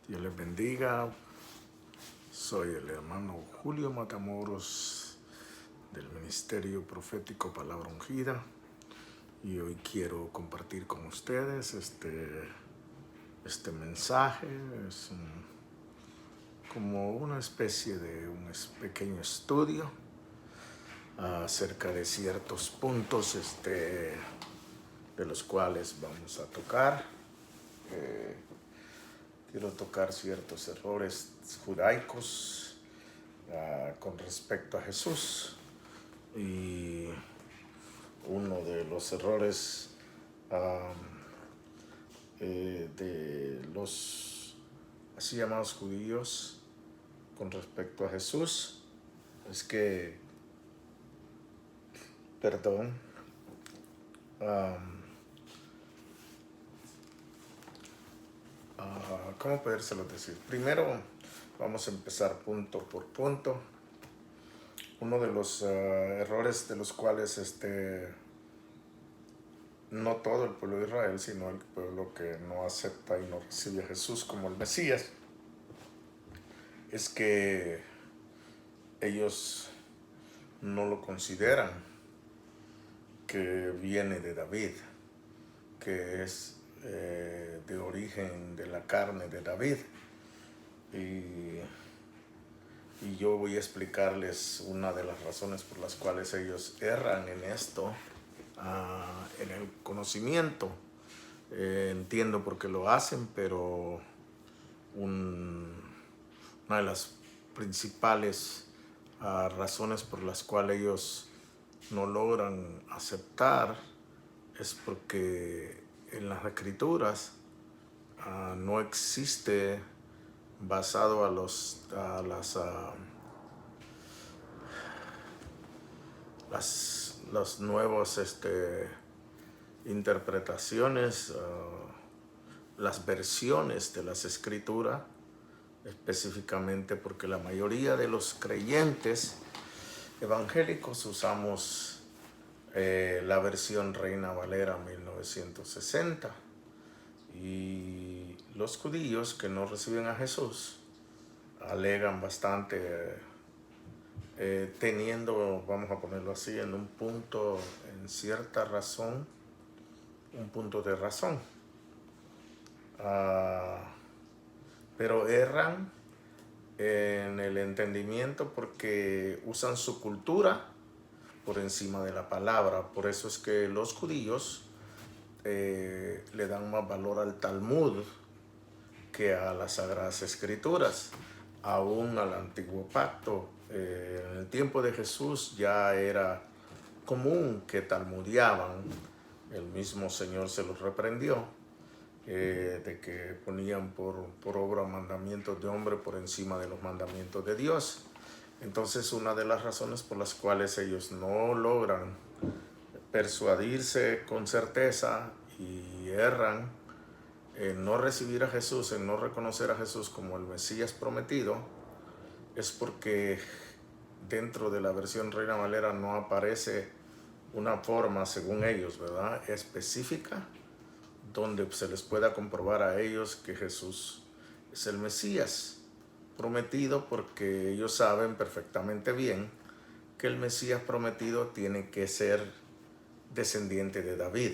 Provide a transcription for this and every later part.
Dios les bendiga. Soy el hermano Julio Matamoros del Ministerio Profético Palabra Ungida y hoy quiero compartir con ustedes este mensaje. Es como una especie de un pequeño estudio acerca de ciertos puntos de los cuales vamos a tocar. Quiero tocar ciertos errores judaicos con respecto a Jesús, y uno de los errores de los así llamados judíos con respecto a Jesús es que, ¿cómo podérselo decir? Primero vamos a empezar punto por punto. Uno de los errores de los cuales no todo el pueblo de Israel, sino el pueblo que no acepta y no recibe a Jesús como el Mesías, es que ellos no lo consideran que viene de David, que es de origen de la carne de David. Y yo voy a explicarles una de las razones por las cuales ellos erran en esto, en el conocimiento. Entiendo por qué lo hacen, pero una de las principales razones por las cuales ellos no logran aceptar es porque en las escrituras no existe, basado a las nuevas interpretaciones, las versiones de las escrituras, específicamente porque la mayoría de los creyentes evangélicos usamos la versión Reina Valera 1960, y los judíos que no reciben a Jesús alegan bastante, teniendo, vamos a ponerlo así, en un punto, en cierta razón, un punto de razón, pero erran en el entendimiento porque usan su cultura por encima de la palabra. Por eso es que los judíos le dan más valor al Talmud que a las Sagradas Escrituras, aún al Antiguo Pacto. En el tiempo de Jesús ya era común que talmudeaban. El mismo Señor se los reprendió, de que ponían por obra mandamientos de hombre por encima de los mandamientos de Dios. Entonces, una de las razones por las cuales ellos no logran persuadirse con certeza y erran en no recibir a Jesús, en no reconocer a Jesús como el Mesías prometido, es porque dentro de la versión Reina Valera no aparece una forma, según ellos, ¿verdad?, específica, donde se les pueda comprobar a ellos que Jesús es el Mesías prometido, porque ellos saben perfectamente bien que el Mesías prometido tiene que ser descendiente de David.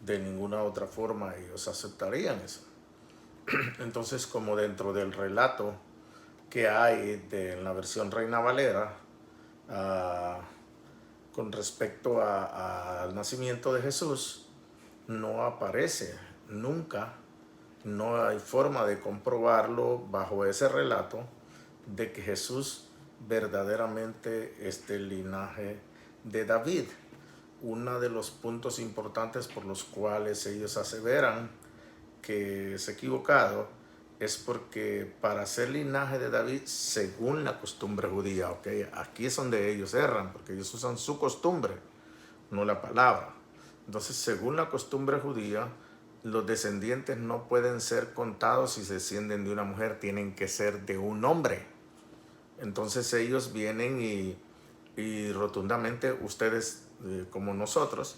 De ninguna otra forma ellos aceptarían eso. Entonces, como dentro del relato que hay en la versión Reina Valera con respecto al nacimiento de Jesús, no aparece nunca, no hay forma de comprobarlo bajo ese relato de que Jesús verdaderamente es del linaje de David. Uno de los puntos importantes por los cuales ellos aseveran que es equivocado es porque para ser linaje de David, según la costumbre judía, ¿okay? Aquí es donde ellos erran, porque ellos usan su costumbre, no la palabra. Entonces, según la costumbre judía, los descendientes no pueden ser contados si se descienden de una mujer, tienen que ser de un hombre. Entonces ellos vienen y rotundamente, ustedes como nosotros,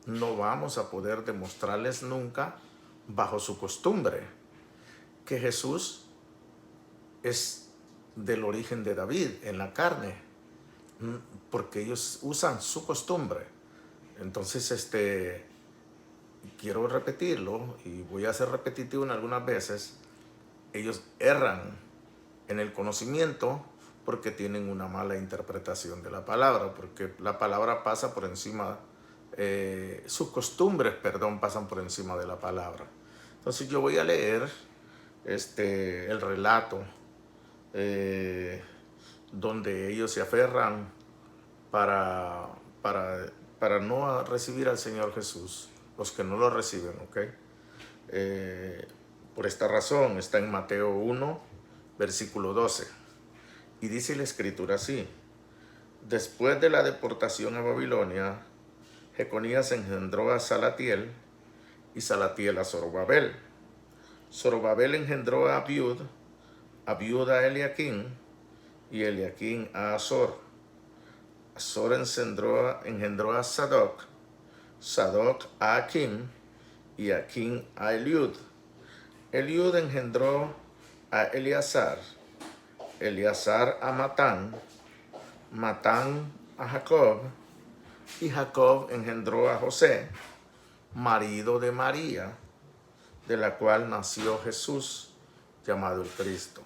no vamos a poder demostrarles nunca bajo su costumbre. que Jesús es del origen de David en la carne, porque ellos usan su costumbre. Entonces, quiero repetirlo y voy a ser repetitivo en algunas veces. Ellos erran en el conocimiento porque tienen una mala interpretación de la palabra, porque la palabra pasa por encima, sus costumbres, perdón, pasan por encima de la palabra. Entonces yo voy a leer el relato donde ellos se aferran para, para no recibir al Señor Jesús, los que no lo reciben, ¿ok? Por esta razón está en Mateo 1, versículo 12. Y dice la escritura así: después de la deportación a Babilonia, Jeconías engendró a Salatiel y Salatiel a Zorobabel. Zorobabel engendró a Abiud a Eliaquín y Eliaquín a Azor. Azor engendró a Sadoc, Sadoc a Aquim y Aquim a Eliud. Eliud engendró a Eleazar, Eleazar a Matán, Matán a Jacob, y Jacob engendró a José, marido de María, de la cual nació Jesús, llamado el Cristo.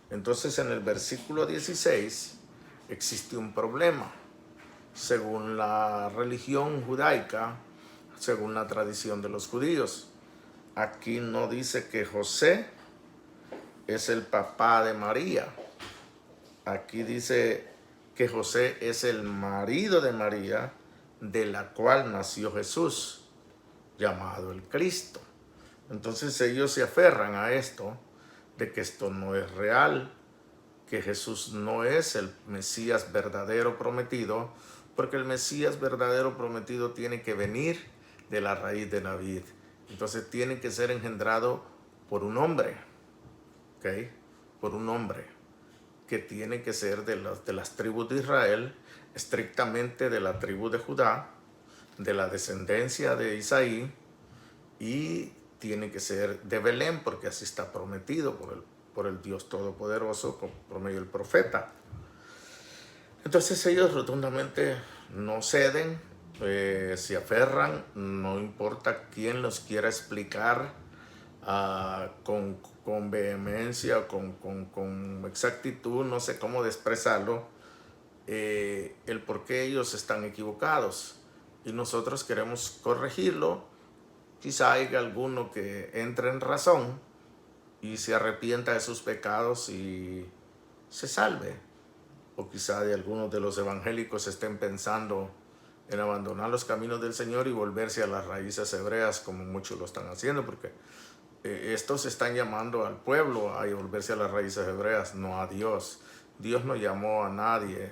Entonces en el versículo 16 existe un problema. Según la religión judaica, según la tradición de los judíos, aquí no dice que José es el papá de María. Aquí dice que José es el marido de María, de la cual nació Jesús, llamado el Cristo. Entonces ellos se aferran a esto, de que esto no es real, que Jesús no es el Mesías verdadero prometido, porque el Mesías verdadero prometido tiene que venir de la raíz de David. Entonces tiene que ser engendrado por un hombre, ¿ok? Por un hombre que tiene que ser de las tribus de Israel, estrictamente de la tribu de Judá, de la descendencia de Isaí, y tiene que ser de Belén, porque así está prometido por el Dios Todopoderoso por medio del profeta. Entonces ellos rotundamente no ceden, se aferran, no importa quién los quiera explicar con vehemencia, con exactitud, no sé cómo expresarlo, el por qué ellos están equivocados. Y nosotros queremos corregirlo. Quizá haya alguno que entre en razón y se arrepienta de sus pecados y se salve. O quizá de algunos de los evangélicos estén pensando en abandonar los caminos del Señor y volverse a las raíces hebreas, como muchos lo están haciendo, porque estos están llamando al pueblo a volverse a las raíces hebreas, no a Dios. Dios no llamó a nadie,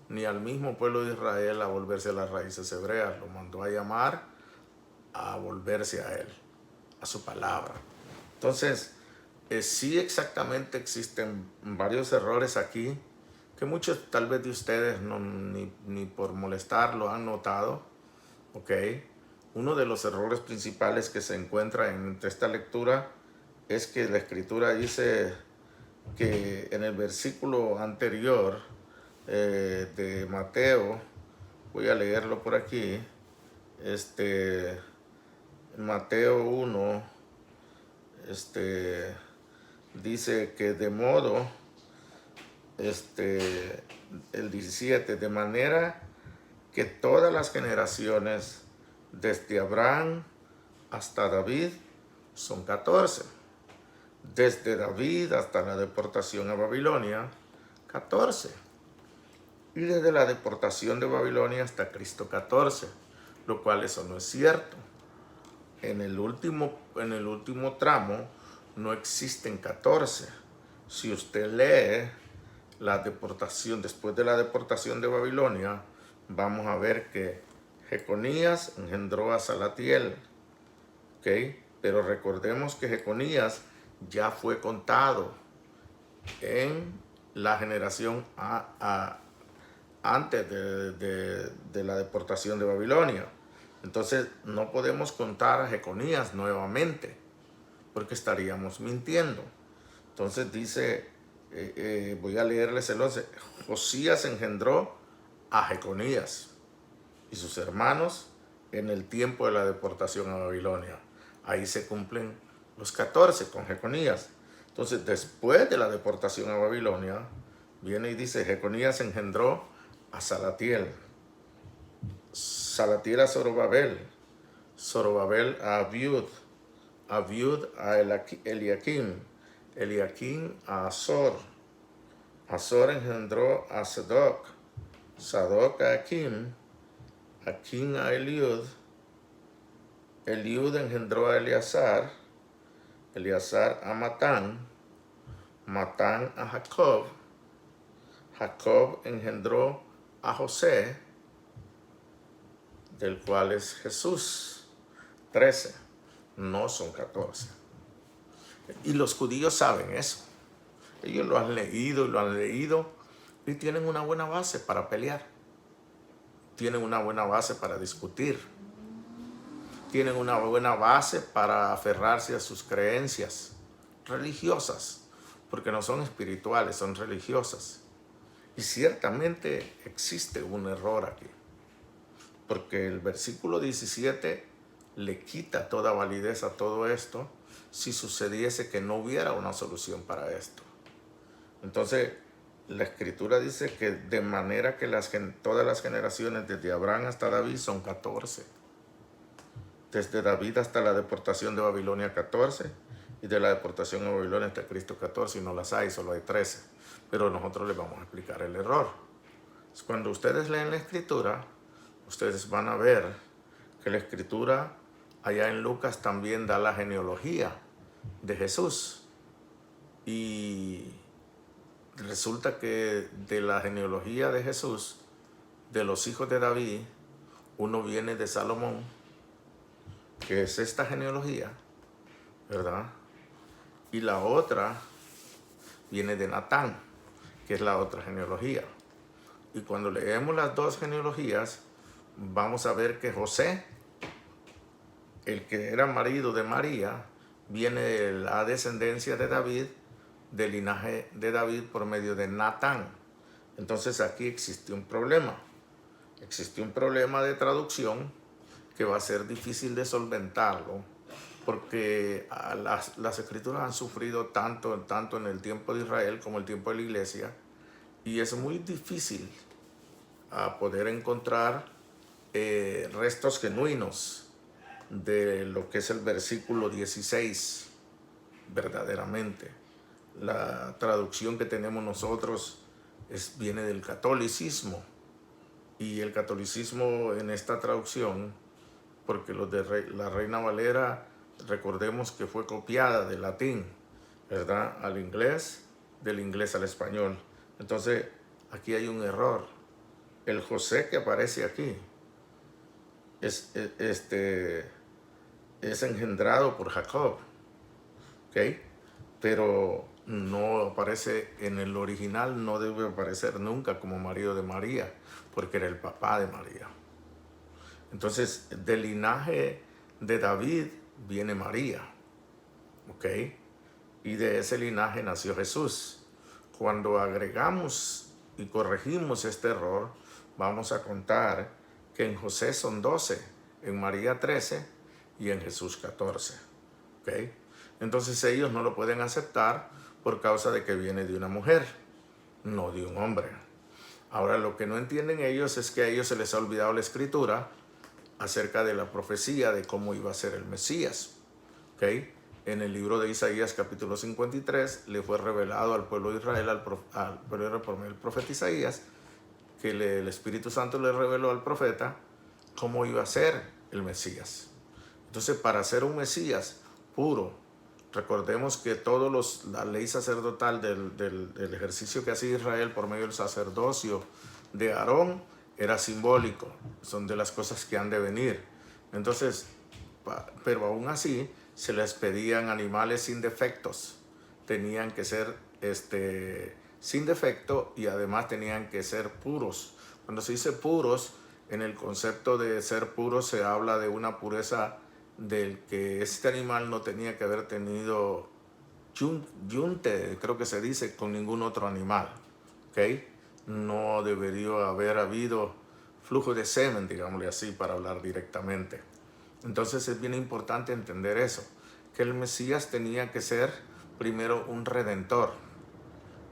ni al mismo pueblo de Israel, a volverse a las raíces hebreas. Lo mandó a llamar a volverse a Él, a su palabra. Entonces, sí, exactamente existen varios errores aquí, que muchos tal vez de ustedes ni por molestar lo han notado, ¿ok? Uno de los errores principales que se encuentra en esta lectura es que la escritura dice que en el versículo anterior de Mateo, voy a leerlo por aquí, Mateo 1, dice que de modo, el 17, de manera que todas las generaciones desde Abraham hasta David son 14. Desde David hasta la deportación a Babilonia, 14. Y desde la deportación de Babilonia hasta Cristo, 14. Lo cual eso no es cierto. En el último tramo no existen 14. Si usted lee la deportación, después de la deportación de Babilonia, vamos a ver que Jeconías engendró a Salatiel, ¿ok? Pero recordemos que Jeconías ya fue contado en la generación antes de la deportación de Babilonia. Entonces no podemos contar a Jeconías nuevamente, porque estaríamos mintiendo. Entonces dice, voy a leerles el 11. Josías engendró a Jeconías y sus hermanos en el tiempo de la deportación a Babilonia. Ahí se cumplen los 14 con Jeconías. Entonces, después de la deportación a Babilonia, viene y dice, Jeconías engendró a Salatiel, Salatiel a Zorobabel, Zorobabel a Abiud, Abiud a Eliakim, Eliakim a Azor, Azor engendró a Sadoc, Sadoc a Akim, Akim a Eliud, Eliud engendró a Eleazar, Eleazar a Matán, Matán a Jacob, Jacob engendró a José, del cual es Jesús. 13, no son 14. Y los judíos saben eso. Ellos lo han leído y tienen una buena base para pelear. Tienen una buena base para discutir. Tienen una buena base para aferrarse a sus creencias religiosas, porque no son espirituales, son religiosas. Y ciertamente existe un error aquí, porque el versículo 17 le quita toda validez a todo esto si sucediese que no hubiera una solución para esto. Entonces, la Escritura dice que de manera que todas las generaciones desde Abraham hasta David son 14. Desde David hasta la deportación de Babilonia 14 y de la deportación a Babilonia hasta Cristo 14, y no las hay, solo hay 13. Pero nosotros les vamos a explicar el error. Cuando ustedes leen la Escritura, ustedes van a ver que la Escritura allá en Lucas también da la genealogía de Jesús. Y resulta que de la genealogía de Jesús, de los hijos de David, uno viene de Salomón, que es esta genealogía, ¿verdad? Y la otra viene de Natán, que es la otra genealogía. Y cuando leemos las dos genealogías, vamos a ver que José, el que era marido de María, viene de la descendencia de David, del linaje de David por medio de Natán. Entonces aquí existe un problema. Existe un problema de traducción que va a ser difícil de solventarlo, porque las escrituras han sufrido tanto en el tiempo de Israel como el tiempo de la iglesia, y es muy difícil poder encontrar restos genuinos de lo que es el versículo 16 verdaderamente. La traducción que tenemos nosotros viene del catolicismo, y el catolicismo en esta traducción, porque los de la Reina Valera, recordemos que fue copiada del latín, ¿verdad?, al inglés, del inglés al español. Entonces, aquí hay un error. El José que aparece aquí es engendrado por Jacob, ¿ok? Pero no aparece en el original, no debe aparecer nunca como marido de María, porque era el papá de María. Entonces, del linaje de David viene María, ¿ok? Y de ese linaje nació Jesús. Cuando agregamos y corregimos este error, vamos a contar que en José son 12, en María 13 y en Jesús 14, ¿ok? Entonces ellos no lo pueden aceptar por causa de que viene de una mujer, no de un hombre. Ahora, lo que no entienden ellos es que a ellos se les ha olvidado la Escritura acerca de la profecía de cómo iba a ser el Mesías, ¿ok? En el libro de Isaías capítulo 53 le fue revelado al pueblo de Israel, al pueblo de Israel por medio del profeta Isaías, que el Espíritu Santo le reveló al profeta cómo iba a ser el Mesías. Entonces, para ser un Mesías puro, recordemos que la ley sacerdotal del ejercicio que hacía Israel por medio del sacerdocio de Aarón era simbólico, son de las cosas que han de venir. Entonces, pero aún así, se les pedían animales sin defectos. Tenían que ser sin defecto, y además tenían que ser puros. Cuando se dice puros, en el concepto de ser puros se habla de una pureza del que este animal no tenía que haber tenido yunte, creo que se dice, con ningún otro animal. ¿Ok? No debería haber habido flujo de semen, digámosle así, para hablar directamente. Entonces es bien importante entender eso, que el Mesías tenía que ser primero un redentor.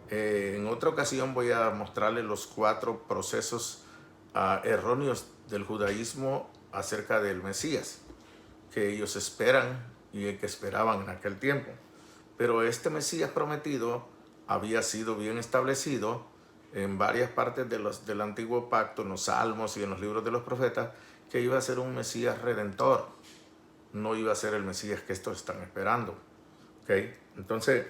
En otra ocasión voy a mostrarles los 4 procesos erróneos del judaísmo acerca del Mesías, que ellos esperan y que esperaban en aquel tiempo. Pero este Mesías prometido había sido bien establecido en varias partes del antiguo pacto, en los salmos y en los libros de los profetas, que iba a ser un Mesías redentor, no iba a ser el Mesías que estos están esperando. ¿Okay? Entonces,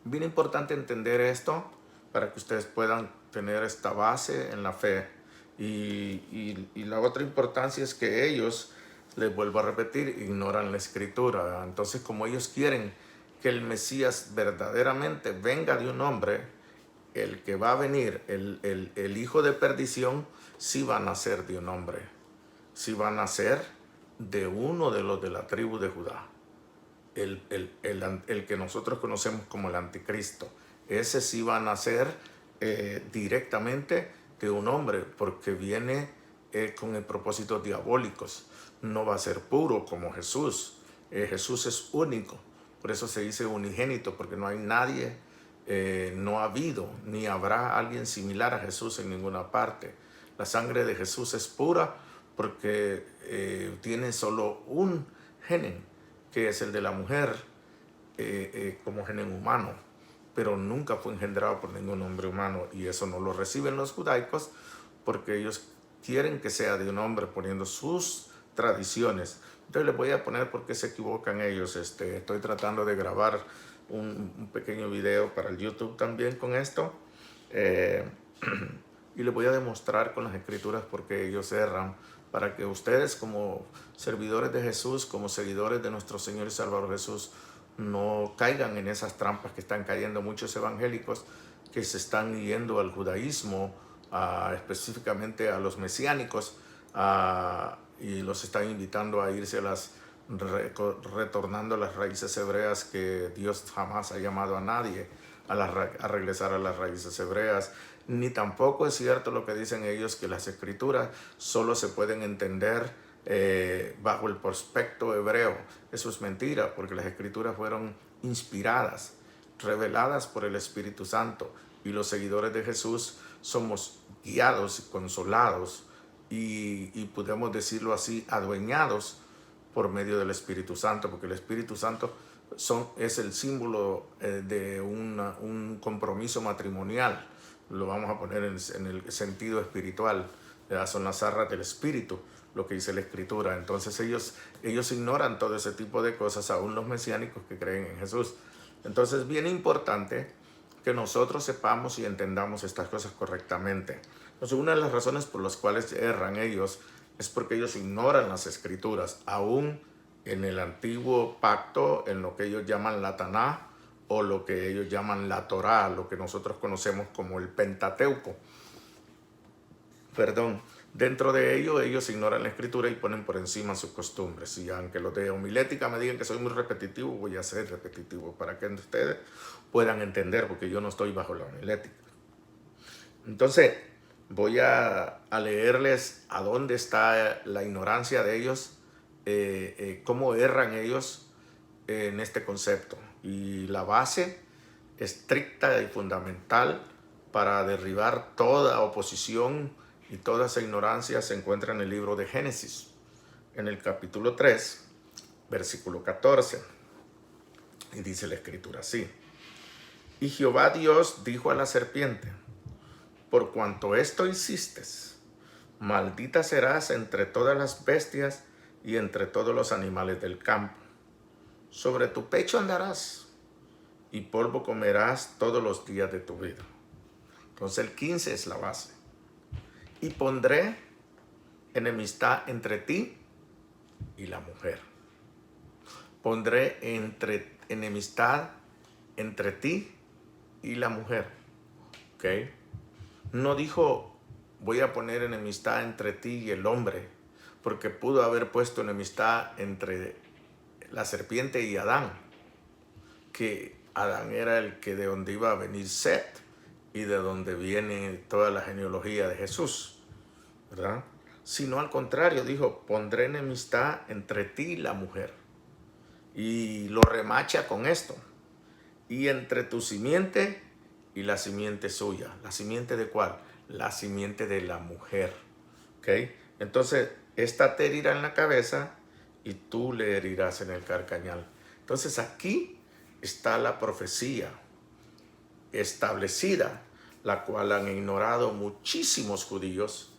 bien importante entender esto para que ustedes puedan tener esta base en la fe. Y la otra importancia es que ellos, les vuelvo a repetir, ignoran la escritura. Entonces, como ellos quieren que el Mesías verdaderamente venga de un hombre, el que va a venir, el hijo de perdición, sí va a nacer de un hombre, sí va a nacer de uno de los de la tribu de Judá. El que nosotros conocemos como el anticristo. Ese sí va a nacer directamente de un hombre, porque viene con el propósitos diabólicos. No va a ser puro como Jesús. Jesús es único, por eso se dice unigénito, porque no hay nadie, no ha habido ni habrá alguien similar a Jesús en ninguna parte. La sangre de Jesús es pura porque tiene solo un gen, que es el de la mujer, como gen humano, pero nunca fue engendrado por ningún hombre humano, y eso no lo reciben los judaicos porque ellos quieren que sea de un hombre poniendo sus tradiciones. Entonces les voy a poner por qué se equivocan ellos. Estoy tratando de grabar un pequeño video para el YouTube también con esto, y les voy a demostrar con las escrituras por qué ellos erran, para que ustedes, como servidores de Jesús, como seguidores de nuestro Señor y Salvador Jesús, no caigan en esas trampas que están cayendo muchos evangélicos que se están yendo al judaísmo, específicamente a los mesiánicos, y los están invitando a irse retornando a las raíces hebreas, que Dios jamás ha llamado a nadie a regresar a las raíces hebreas. Ni tampoco es cierto lo que dicen ellos, que las escrituras solo se pueden entender bajo el prospecto hebreo. Eso es mentira, porque las escrituras fueron inspiradas, reveladas por el Espíritu Santo, y los seguidores de Jesús somos guiados y consolados y podemos decirlo así, adueñados por medio del Espíritu Santo, porque el Espíritu Santo es el símbolo de un compromiso matrimonial. Lo vamos a poner en el sentido espiritual. Son las arras del Espíritu, lo que dice la Escritura. Entonces ellos ignoran todo ese tipo de cosas, aún los mesiánicos que creen en Jesús. Entonces es bien importante que nosotros sepamos y entendamos estas cosas correctamente. Entonces, una de las razones por las cuales erran ellos es porque ellos ignoran las escrituras, aún en el antiguo pacto, en lo que ellos llaman la Taná, o lo que ellos llaman la Torá, lo que nosotros conocemos como el Pentateuco. Dentro de ello, ellos ignoran la escritura y ponen por encima sus costumbres. Y aunque los de homilética me digan que soy muy repetitivo, voy a ser repetitivo para que ustedes puedan entender, porque yo no estoy bajo la homilética. Entonces, voy a leerles a dónde está la ignorancia de ellos, cómo erran ellos en este concepto. Y la base estricta y fundamental para derribar toda oposición y toda esa ignorancia se encuentra en el libro de Génesis, en el capítulo 3, versículo 14. Y dice la escritura así: y Jehová Dios dijo a la serpiente: por cuanto esto hiciste, maldita serás entre todas las bestias y entre todos los animales del campo. Sobre tu pecho andarás y polvo comerás todos los días de tu vida. Entonces el 15 es la base. Y pondré enemistad entre ti y la mujer. Pondré enemistad entre ti y la mujer. ¿Ok? No dijo voy a poner enemistad entre ti y el hombre, porque pudo haber puesto enemistad entre la serpiente y Adán, que Adán era el que de donde iba a venir Set y de donde viene toda la genealogía de Jesús, ¿verdad? Sino al contrario, dijo, pondré enemistad entre ti y la mujer. Y lo remacha con esto. Y entre tu simiente y la simiente suya. ¿La simiente de cuál? La simiente de la mujer. ¿Ok? Entonces, esta te herirá en la cabeza y tú le herirás en el carcañal. Entonces aquí está la profecía establecida, la cual han ignorado muchísimos judíos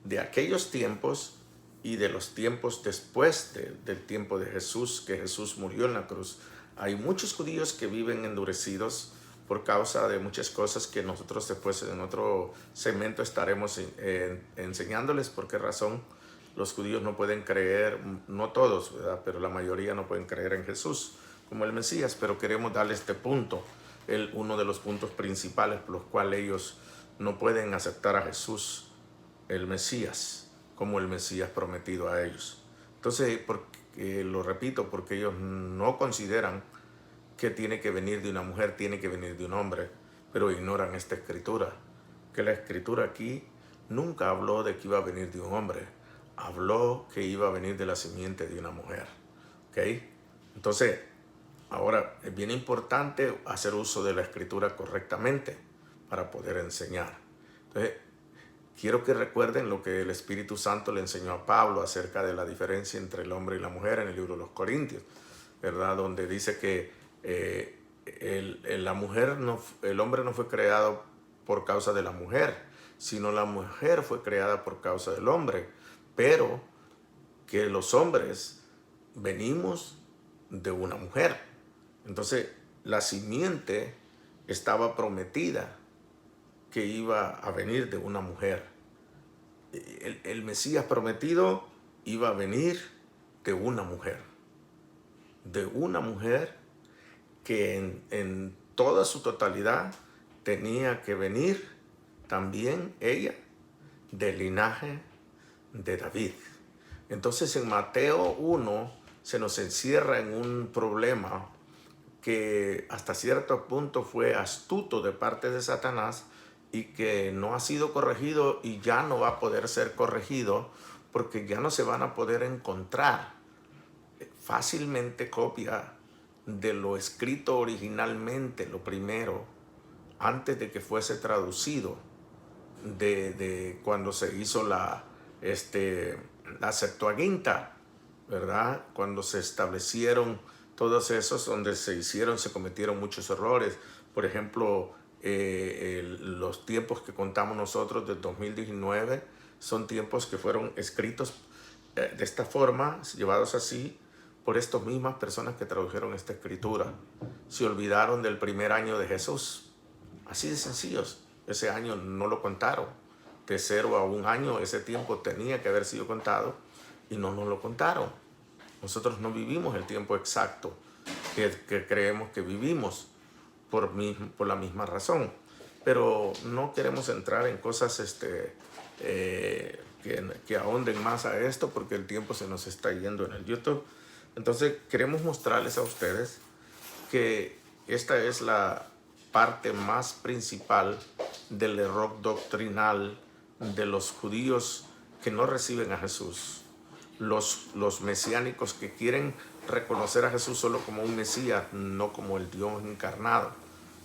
de aquellos tiempos y de los tiempos después del tiempo de Jesús, que Jesús murió en la cruz. Hay muchos judíos que viven endurecidos por causa de muchas cosas que nosotros después en otro segmento estaremos enseñándoles por qué razón los judíos no pueden creer, no todos, ¿verdad? Pero la mayoría no pueden creer en Jesús como el Mesías, pero queremos darle este punto, uno de los puntos principales por los cuales ellos no pueden aceptar a Jesús, el Mesías, como el Mesías prometido a ellos. Entonces, lo repito, porque ellos no consideran que tiene que venir de una mujer, tiene que venir de un hombre, pero ignoran esta escritura, que la escritura aquí nunca habló de que iba a venir de un hombre, habló que iba a venir de la simiente de una mujer. ¿Ok? Entonces, ahora es bien importante hacer uso de la escritura correctamente para poder enseñar. Entonces, quiero que recuerden lo que el Espíritu Santo le enseñó a Pablo acerca de la diferencia entre el hombre y la mujer en el libro de los Corintios, ¿verdad? Donde dice que el hombre no fue creado por causa de la mujer, sino la mujer fue creada por causa del hombre, pero que los hombres venimos de una mujer. Entonces, la simiente estaba prometida que iba a venir de una mujer. El Mesías prometido iba a venir de una mujer. De una mujer que en toda su totalidad tenía que venir también ella del linaje de David. Entonces en Mateo 1 se nos encierra en un problema que hasta cierto punto fue astuto de parte de Satanás y que no ha sido corregido y ya no va a poder ser corregido porque ya no se van a poder encontrar fácilmente copia de lo escrito originalmente, lo primero, antes de que fuese traducido, de cuando se hizo la Septuaginta, ¿verdad? Cuando se establecieron todos esos, donde se cometieron muchos errores. Por ejemplo, los tiempos que contamos nosotros del 2019 son tiempos que fueron escritos de esta forma, llevados así, por estas mismas personas que tradujeron esta escritura. Se olvidaron del primer año de Jesús. Así de sencillos. Ese año no lo contaron. De 0 a 1 año, ese tiempo tenía que haber sido contado y no nos lo contaron. Nosotros no vivimos el tiempo exacto que creemos que vivimos por la misma razón. Pero no queremos entrar en cosas que ahonden más a esto porque el tiempo se nos está yendo en el YouTube. Entonces queremos mostrarles a ustedes que esta es la parte más principal del error doctrinal de los judíos que no reciben a Jesús. Los mesiánicos que quieren reconocer a Jesús solo como un Mesías, no como el Dios encarnado.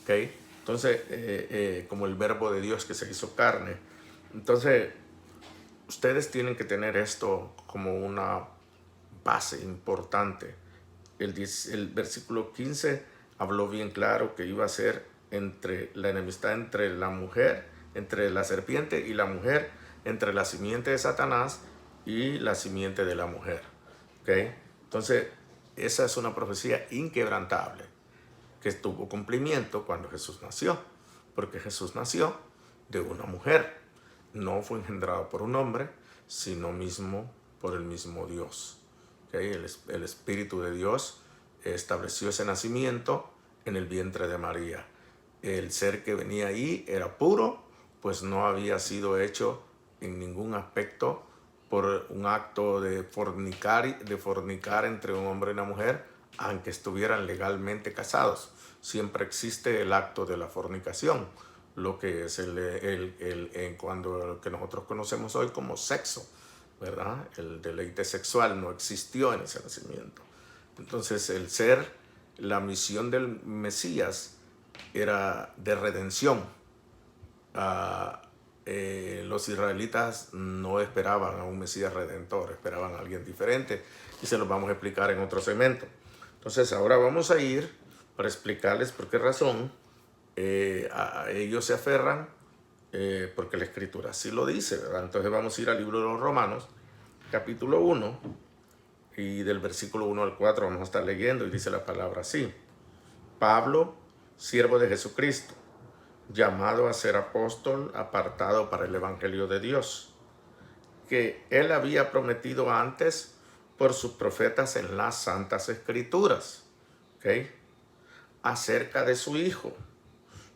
¿Okay? Entonces, como el verbo de Dios que se hizo carne. Entonces, ustedes tienen que tener esto como una base importante. El versículo 15 habló bien claro que iba a ser entre la enemistad entre la mujer, entre la serpiente y la mujer, entre la simiente de Satanás y la simiente de la mujer. ¿Okay? Entonces, esa es una profecía inquebrantable que tuvo cumplimiento cuando Jesús nació, porque Jesús nació de una mujer, no fue engendrado por un hombre, sino mismo por el mismo Dios. ¿Okay? El Espíritu de Dios estableció ese nacimiento en el vientre de María. El ser que venía ahí era puro, pues no había sido hecho en ningún aspecto por un acto de fornicar entre un hombre y una mujer aunque estuvieran legalmente casados. Siempre existe el acto de la fornicación, lo que es cuando lo que nosotros conocemos hoy como sexo, ¿verdad? El deleite sexual no existió en ese nacimiento. Entonces la misión del Mesías era de redención. Los israelitas no esperaban a un Mesías redentor, esperaban a alguien diferente, y se los vamos a explicar en otro segmento. Entonces ahora vamos a ir para explicarles por qué razón a ellos se aferran, porque la Escritura así lo dice, ¿verdad? Entonces vamos a ir al libro de los Romanos, capítulo 1, y del versículo 1 al 4 vamos a estar leyendo, y dice la palabra así: Pablo, siervo de Jesucristo, llamado a ser apóstol, apartado para el evangelio de Dios, que él había prometido antes por sus profetas en las santas escrituras, ¿ok? Acerca de su Hijo,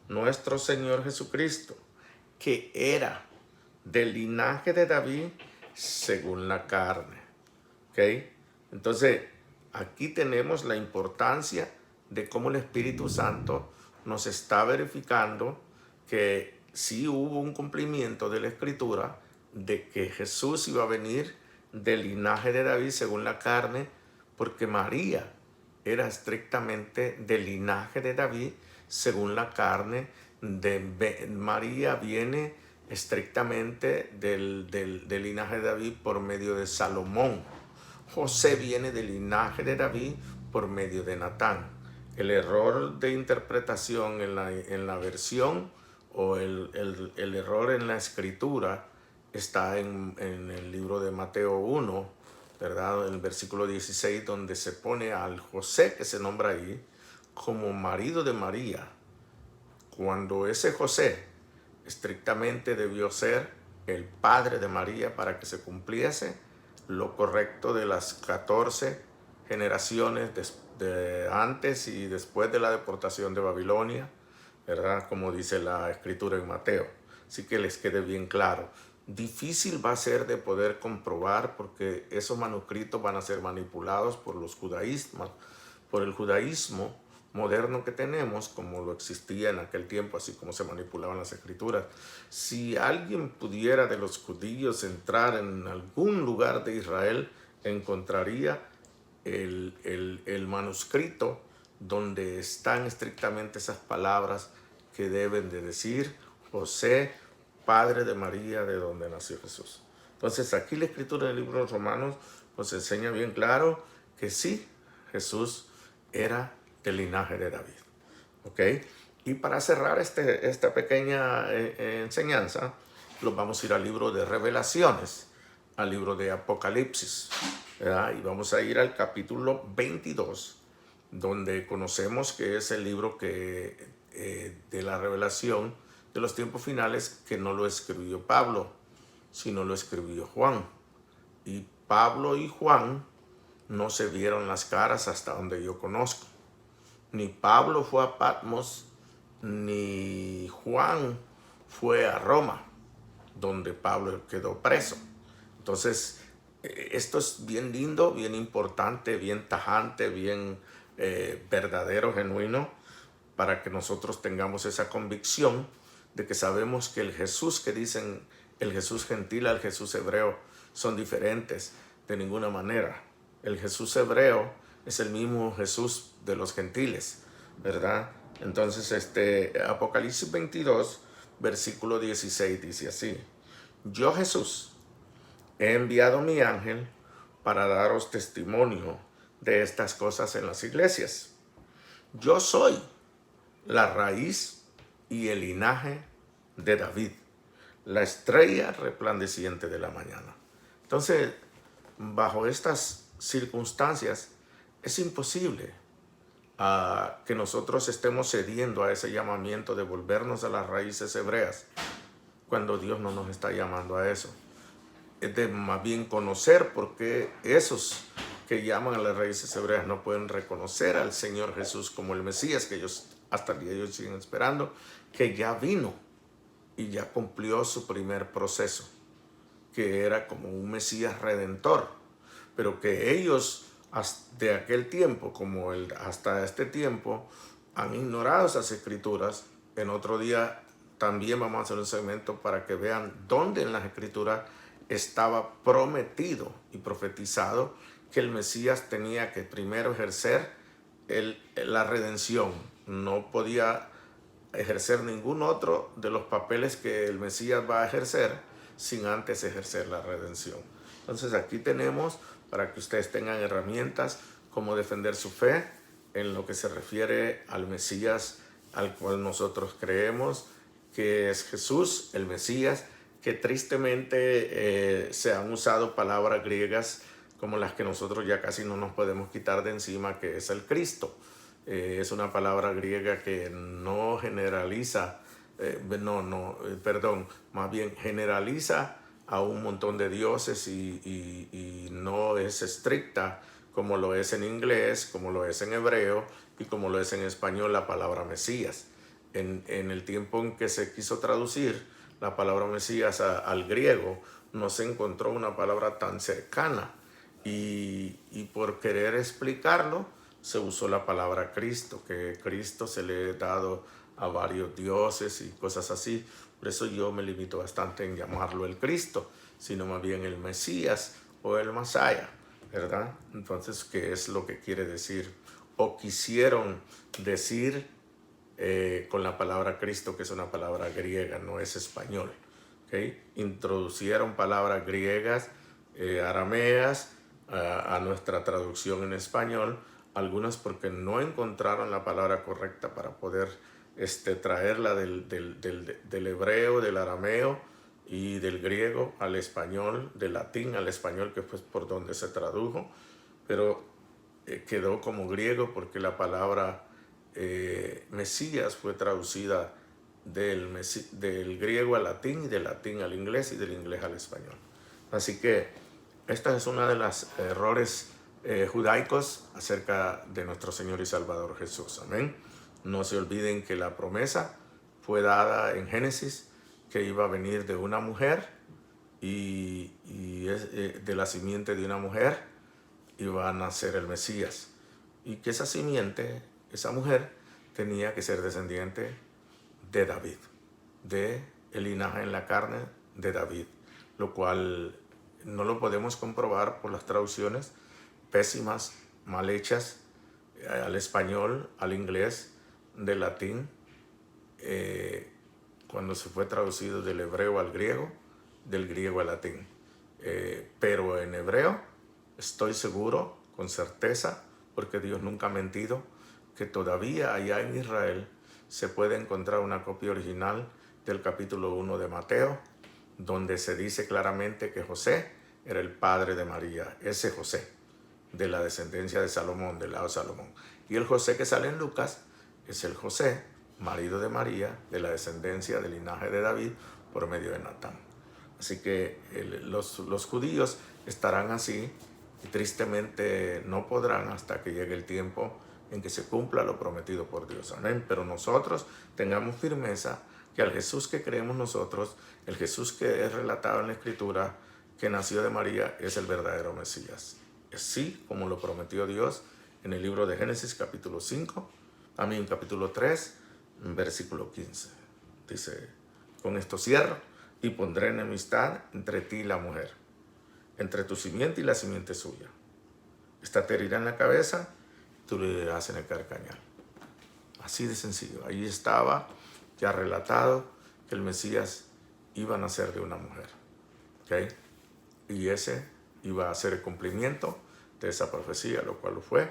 nuestro Señor Jesucristo, que era del linaje de David según la carne, ¿ok? Entonces, aquí tenemos la importancia de cómo el Espíritu Santo nos está verificando que sí hubo un cumplimiento de la Escritura, de que Jesús iba a venir del linaje de David según la carne, porque María era estrictamente del linaje de David según la carne. María viene estrictamente del linaje de David por medio de Salomón. José viene del linaje de David por medio de Natán. El error de interpretación en la versión o el error en la escritura está en el libro de Mateo 1, ¿verdad? En el versículo 16, donde se pone al José, que se nombra ahí, como marido de María, cuando ese José estrictamente debió ser el padre de María para que se cumpliese lo correcto de las 14 generaciones de antes y después de la deportación de Babilonia, ¿verdad? Como dice la escritura en Mateo. Así que les quede bien claro. Difícil va a ser de poder comprobar, porque esos manuscritos van a ser manipulados por el judaísmo moderno que tenemos, como lo existía en aquel tiempo, así como se manipulaban las escrituras. Si alguien pudiera de los judíos entrar en algún lugar de Israel, encontraría el manuscrito donde están estrictamente esas palabras que deben de decir: José, padre de María, de donde nació Jesús. Entonces aquí la escritura del libro de los Romanos nos enseña bien claro que sí, Jesús era del linaje de David. ¿Ok? Y para cerrar esta pequeña enseñanza, nos vamos a ir al libro de Revelaciones, al libro de Apocalipsis, ¿verdad? Y vamos a ir al capítulo 22, donde conocemos que es el libro de la revelación de los tiempos finales, que no lo escribió Pablo, sino lo escribió Juan. Y Pablo y Juan no se vieron las caras hasta donde yo conozco. Ni Pablo fue a Patmos, ni Juan fue a Roma, donde Pablo quedó preso. Entonces, esto es bien lindo, bien importante, bien tajante, bien verdadero, genuino, para que nosotros tengamos esa convicción de que sabemos que el Jesús que dicen, el Jesús gentil al Jesús hebreo, son diferentes de ninguna manera. El Jesús hebreo es el mismo Jesús de los gentiles, ¿verdad? Entonces, Apocalipsis 22, versículo 16 dice así: Yo, Jesús, he enviado mi ángel para daros testimonio de estas cosas en las iglesias. Yo soy la raíz y el linaje de David, la estrella resplandeciente de la mañana. Entonces, bajo estas circunstancias, es imposible que nosotros estemos cediendo a ese llamamiento de volvernos a las raíces hebreas, cuando Dios no nos está llamando a eso. Es de más bien conocer por qué esos que llaman a las raíces hebreas no pueden reconocer al Señor Jesús como el Mesías, que ellos hasta el día de hoy siguen esperando, que ya vino y ya cumplió su primer proceso, que era como un Mesías redentor, pero que ellos de aquel tiempo como hasta este tiempo han ignorado esas escrituras. En otro día también vamos a hacer un segmento para que vean dónde en las escrituras estaba prometido y profetizado que el Mesías tenía que primero ejercer la redención. No podía ejercer ningún otro de los papeles que el Mesías va a ejercer sin antes ejercer la redención. Entonces aquí tenemos para que ustedes tengan herramientas como defender su fe en lo que se refiere al Mesías al cual nosotros creemos que es Jesús, el Mesías, que tristemente se han usado palabras griegas como las que nosotros ya casi no nos podemos quitar de encima, que es el Cristo. Es una palabra griega que no generaliza, más bien generaliza a un montón de dioses y no es estricta como lo es en inglés, como lo es en hebreo y como lo es en español la palabra Mesías. En el tiempo en que se quiso traducir la palabra Mesías al griego, no se encontró una palabra tan cercana y por querer explicarlo se usó la palabra Cristo, que Cristo se le ha dado a varios dioses y cosas así. Por eso yo me limito bastante en llamarlo el Cristo, sino más bien el Mesías o el Masaya, ¿verdad? Entonces, ¿qué es lo que quiere decir? O quisieron decir con la palabra Cristo, que es una palabra griega, no es español. ¿Okay? Introducieron palabras griegas, arameas, a nuestra traducción en español, algunas porque no encontraron la palabra correcta para poder traerla del hebreo, del arameo y del griego al español, del latín al español, que fue por donde se tradujo, pero quedó como griego porque la palabra Mesías fue traducida del griego al latín y del latín al inglés y del inglés al español. Así que esta es una de los errores judaicos acerca de nuestro Señor y Salvador Jesús. Amén. No se olviden que la promesa fue dada en Génesis, que iba a venir de una mujer y de la simiente de una mujer iba a nacer el Mesías. Y que esa simiente, esa mujer, tenía que ser descendiente de David, de el linaje en la carne de David, lo cual no lo podemos comprobar por las traducciones pésimas, mal hechas, al español, al inglés, del latín, cuando se fue traducido del hebreo al griego, del griego al latín. Pero en hebreo estoy seguro, con certeza, porque Dios nunca ha mentido, que todavía allá en Israel se puede encontrar una copia original del capítulo 1 de Mateo, donde se dice claramente que José era el padre de María, ese José, de la descendencia de Salomón, del lado de Salomón. Y el José que sale en Lucas es el José, marido de María, de la descendencia del linaje de David, por medio de Natán. Así que los judíos estarán así y tristemente no podrán hasta que llegue el tiempo en que se cumpla lo prometido por Dios. Amén. Pero nosotros tengamos firmeza que al Jesús que creemos nosotros, el Jesús que es relatado en la Escritura, que nació de María, es el verdadero Mesías. Así como lo prometió Dios en el libro de Génesis capítulo 3, versículo 15. Dice, con esto cierro, y pondré enemistad entre ti y la mujer, entre tu simiente y la simiente suya. Esta te herirá en la cabeza, tú le darás en el carcañal. Así de sencillo. Ahí estaba ya relatado que el Mesías iba a nacer de una mujer. ¿Okay? Y ese iba a ser el cumplimiento de esa profecía, lo cual fue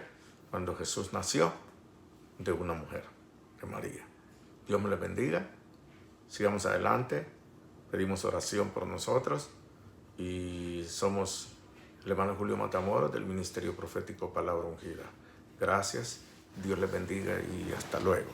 cuando Jesús nació de una mujer, de María. Dios me les bendiga. Sigamos adelante. Pedimos oración por nosotros. Y somos el hermano Julio Matamoros del Ministerio Profético Palabra Ungida. Gracias. Dios les bendiga y hasta luego.